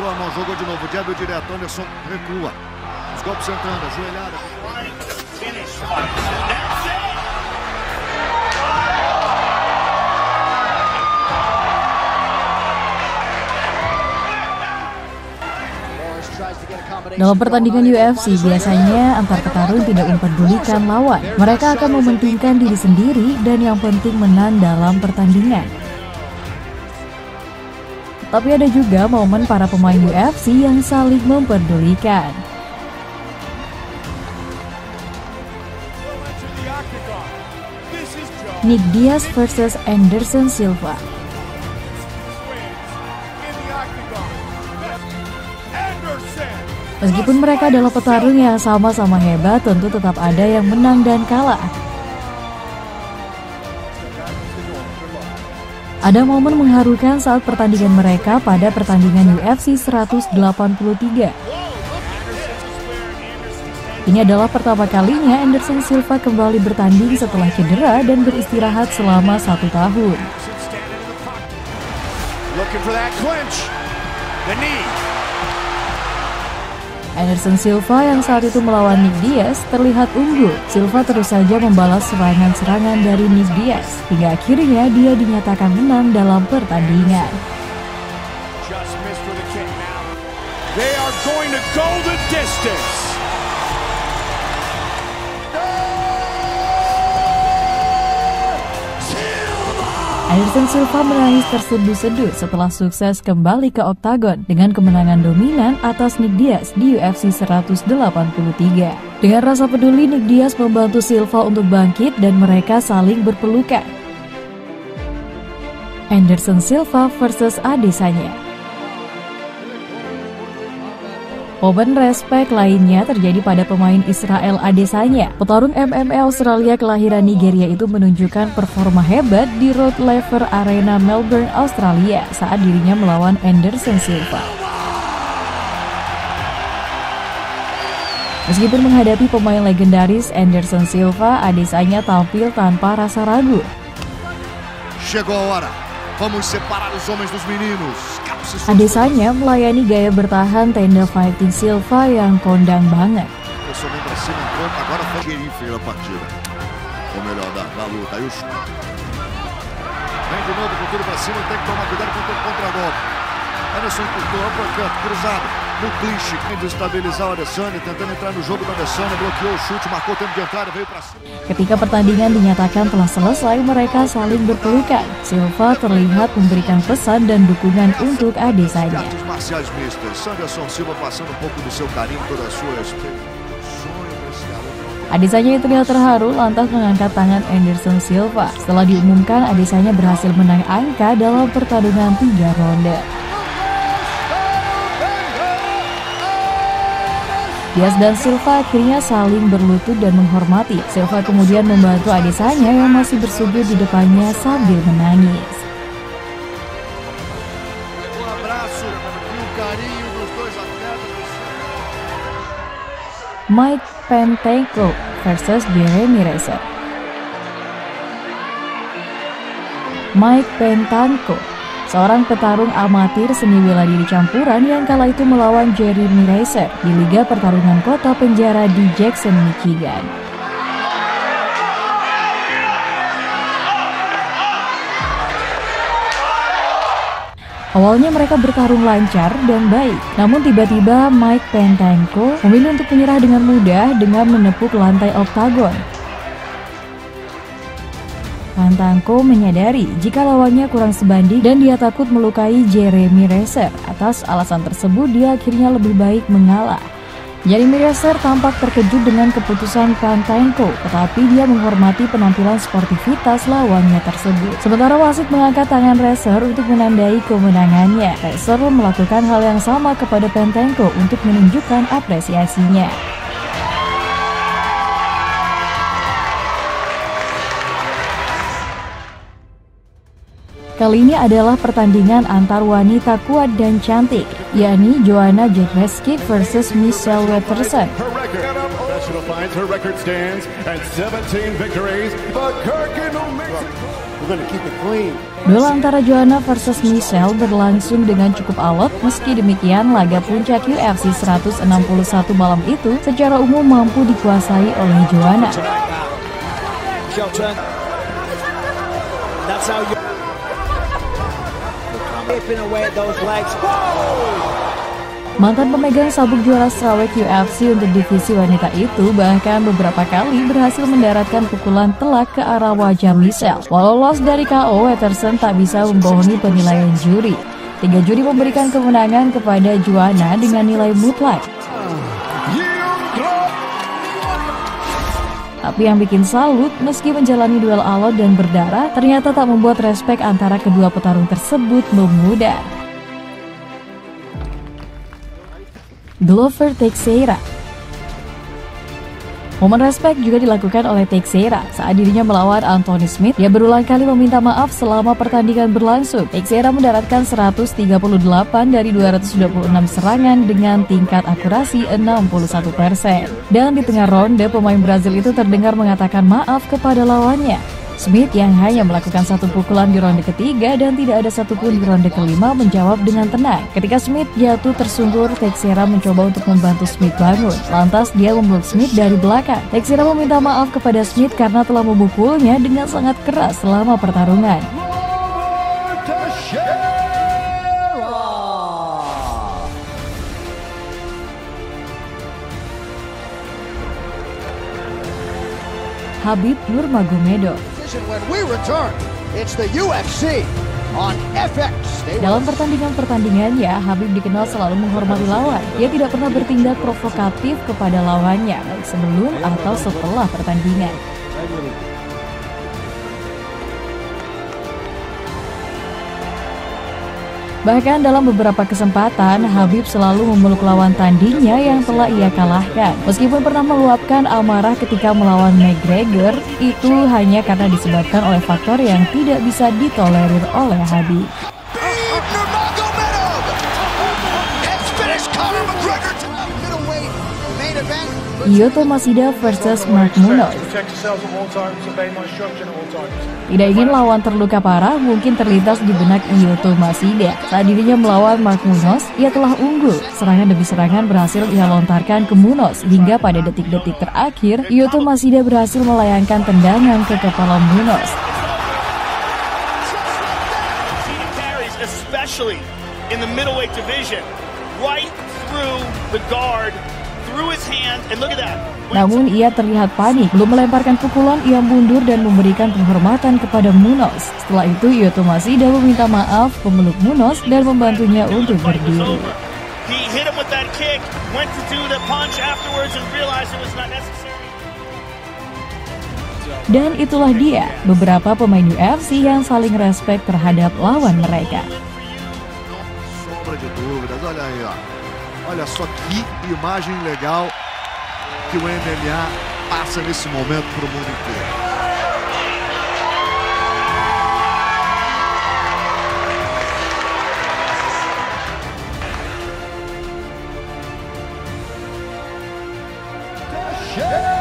entrou a mão, jogou de novo, jab direto, Anderson recua. Os golpes entrando, ajoelhada. Dalam pertandingan UFC, biasanya antar petarung tidak mempedulikan lawan. Mereka akan mementingkan diri sendiri dan yang penting menang dalam pertandingan. Tapi ada juga momen para pemain UFC yang saling mempedulikan. Nick Diaz versus Anderson Silva. Meskipun mereka adalah petarung yang sama-sama hebat, tentu tetap ada yang menang dan kalah. Ada momen mengharukan saat pertandingan mereka pada pertandingan UFC 183. Ini adalah pertama kalinya Anderson Silva kembali bertanding setelah cedera dan beristirahat selama 1 tahun. Anderson Silva yang saat itu melawan Nick Diaz terlihat unggul. Silva terus saja membalas serangan-serangan dari Nick Diaz hingga akhirnya dia dinyatakan menang dalam pertandingan. They are going to go the distance. Anderson Silva menangis terseduh-seduh setelah sukses kembali ke oktagon dengan kemenangan dominan atas Nick Diaz di UFC 183. Dengan rasa peduli, Nick Diaz membantu Silva untuk bangkit dan mereka saling berpelukan. Anderson Silva versus Adesanya. Momen respek lainnya terjadi pada pemain Israel Adesanya. Petarung MMA Australia kelahiran Nigeria itu menunjukkan performa hebat di Rod Laver Arena Melbourne, Australia saat dirinya melawan Anderson Silva. Meskipun menghadapi pemain legendaris Anderson Silva, Adesanya tampil tanpa rasa ragu. Chegou a hora. Vamos separar os homens dos meninos. Adesanya melayani gaya bertahan tenda fighting Silva yang kondang banget. Anderson cortou uppercut cruzado no clinch, destabilizar o Adesanya, tentando entrar no jogo do Adesanya, bloqueou o chute, marcou o tempo de entrada, veio para cima. Ketika pertandingan dinyatakan telah selesai, mereka saling berpelukan. Silva terlihat memberikan pesan dan dukungan untuk Adesanya. Adesanya yang terlihat terharu lantas mengangkat tangan Anderson Silva setelah diumumkan Adesanya berhasil menang angka dalam pertarungan 3 ronde. Diaz dan Silva akhirnya saling berlutut dan menghormati. Silva kemudian membantu Adesanya yang masih bersujud di depannya sambil menangis. Mike Pentanko versus Jeremy Racer. Mike Pentanko, seorang petarung amatir seni bela diri campuran yang kala itu melawan Jeremy Racer di Liga Pertarungan Kota Penjara di Jackson, Michigan. Awalnya mereka bertarung lancar dan baik, namun tiba-tiba Mike Pentanko memilih untuk menyerah dengan mudah dengan menepuk lantai oktagon. Pentanko menyadari jika lawannya kurang sebanding dan dia takut melukai Jeremy Racer. Atas alasan tersebut, dia akhirnya lebih baik mengalah. Jeremy Racer tampak terkejut dengan keputusan Pentanko, tetapi dia menghormati penampilan sportivitas lawannya tersebut. Sementara wasit mengangkat tangan Racer untuk menandai kemenangannya. Racer melakukan hal yang sama kepada Pentanko untuk menunjukkan apresiasinya. Kali ini adalah pertandingan antar wanita kuat dan cantik, yakni Joanna Jędrzejczyk versus Michelle Waterson. Her record stands at 17 victories. The Kirk Duel antara Joanna versus Michelle berlangsung dengan cukup alot. Meski demikian, laga puncak UFC 161 malam itu secara umum mampu dikuasai oleh Joanna. Mantan pemegang sabuk juara strawweight UFC untuk divisi wanita itu bahkan beberapa kali berhasil mendaratkan pukulan telak ke arah wajah Michelle. Walau lolos dari KO, Watterson tak bisa membohongi penilaian juri. 3 juri memberikan kemenangan kepada Joanna dengan nilai mutlak. Tapi yang bikin salut, meski menjalani duel alot dan berdarah, ternyata tak membuat respek antara kedua petarung tersebut memudar. Glover Teixeira. Momen respek juga dilakukan oleh Teixeira saat dirinya melawan Anthony Smith. Dia berulang kali meminta maaf selama pertandingan berlangsung. Teixeira mendaratkan 138 dari 226 serangan dengan tingkat akurasi 61%. Dan di tengah ronde, pemain Brazil itu terdengar mengatakan maaf kepada lawannya. Smith yang hanya melakukan 1 pukulan di ronde ketiga dan tidak ada satupun di ronde kelima menjawab dengan tenang. Ketika Smith jatuh tersungkur, Teixeira mencoba untuk membantu Smith bangun. Lantas dia memeluk Smith dari belakang. Teixeira meminta maaf kepada Smith karena telah memukulnya dengan sangat keras selama pertarungan. Khabib Nurmagomedov. When we return, it's the UFC on FX. Dalam pertandingan-pertandingannya, Khabib dikenal selalu menghormati lawan. Dia tidak pernah bertindak provokatif kepada lawannya, baik sebelum atau setelah pertandingan. Bahkan dalam beberapa kesempatan, Khabib selalu memeluk lawan tandingnya yang telah ia kalahkan. Meskipun pernah meluapkan amarah ketika melawan McGregor, itu hanya karena disebabkan oleh faktor yang tidak bisa ditolerir oleh Khabib. Lyoto Machida versus Mark Munoz. Tidak ingin lawan terluka parah, mungkin terlintas di benak Lyoto Machida. Saat dirinya melawan Mark Munoz, ia telah unggul. Serangan demi serangan berhasil ia lontarkan ke Munoz, hingga pada detik-detik terakhir, Lyoto Machida berhasil melayangkan tendangan ke kepala Munoz. Especially in the middleweight division, right through the guard. Namun ia terlihat panik. Belum melemparkan pukulan, ia mundur dan memberikan penghormatan kepada Munoz. Setelah itu, Lyoto Machida meminta maaf, memeluk Munoz dan membantunya untuk berdiri. Dan itulah dia, beberapa pemain UFC yang saling respek terhadap lawan mereka. Olha só que imagem legal que o MMA passa nesse momento para o mundo inteiro. Yeah!